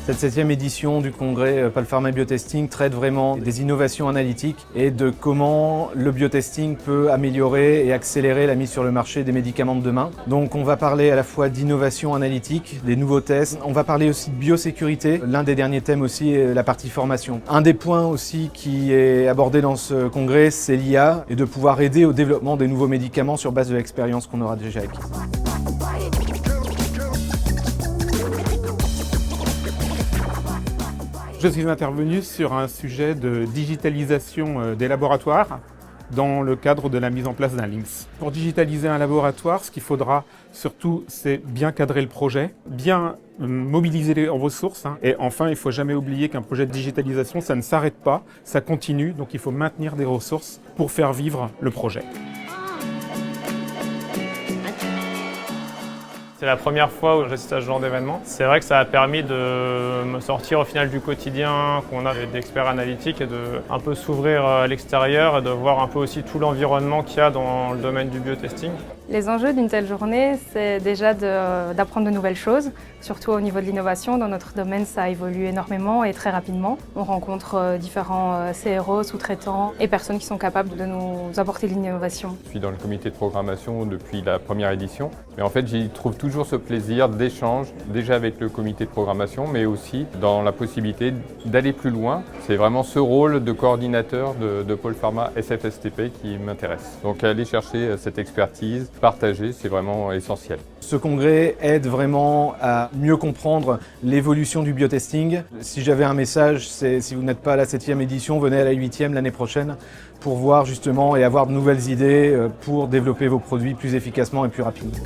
Cette 7e édition du congrès Polpharma Biotesting traite vraiment des innovations analytiques et de comment le biotesting peut améliorer et accélérer la mise sur le marché des médicaments de demain. Donc on va parler à la fois d'innovation analytique, des nouveaux tests, on va parler aussi de biosécurité. L'un des derniers thèmes aussi est la partie formation. Un des points aussi qui est abordé dans ce congrès, c'est l'IA et de pouvoir aider au développement des nouveaux médicaments sur base de l'expérience qu'on aura déjà acquise. Je suis intervenu sur un sujet de digitalisation des laboratoires dans le cadre de la mise en place d'un LIMS. Pour digitaliser un laboratoire, ce qu'il faudra surtout, c'est bien cadrer le projet, bien mobiliser les ressources. Et enfin, il ne faut jamais oublier qu'un projet de digitalisation, ça ne s'arrête pas, ça continue. Donc il faut maintenir des ressources pour faire vivre le projet. C'est la première fois où j'assiste à ce genre d'événement. C'est vrai que ça a permis de me sortir au final du quotidien qu'on a d'experts analytiques et de un peu s'ouvrir à l'extérieur et de voir un peu aussi tout l'environnement qu'il y a dans le domaine du biotesting. Les enjeux d'une telle journée, c'est déjà d'apprendre de nouvelles choses, surtout au niveau de l'innovation. Dans notre domaine, ça évolue énormément et très rapidement. On rencontre différents CRO, sous-traitants et personnes qui sont capables de nous apporter de l'innovation. Je suis dans le comité de programmation depuis la première édition, mais en fait j'y trouve toujours ce plaisir d'échange, déjà avec le comité de programmation, mais aussi dans la possibilité d'aller plus loin. C'est vraiment ce rôle de coordinateur de Polpharma SFSTP qui m'intéresse. Donc aller chercher cette expertise, partager, c'est vraiment essentiel. Ce congrès aide vraiment à mieux comprendre l'évolution du biotesting. Si j'avais un message, c'est si vous n'êtes pas à la 7e édition, venez à la 8e l'année prochaine pour voir justement et avoir de nouvelles idées pour développer vos produits plus efficacement et plus rapidement.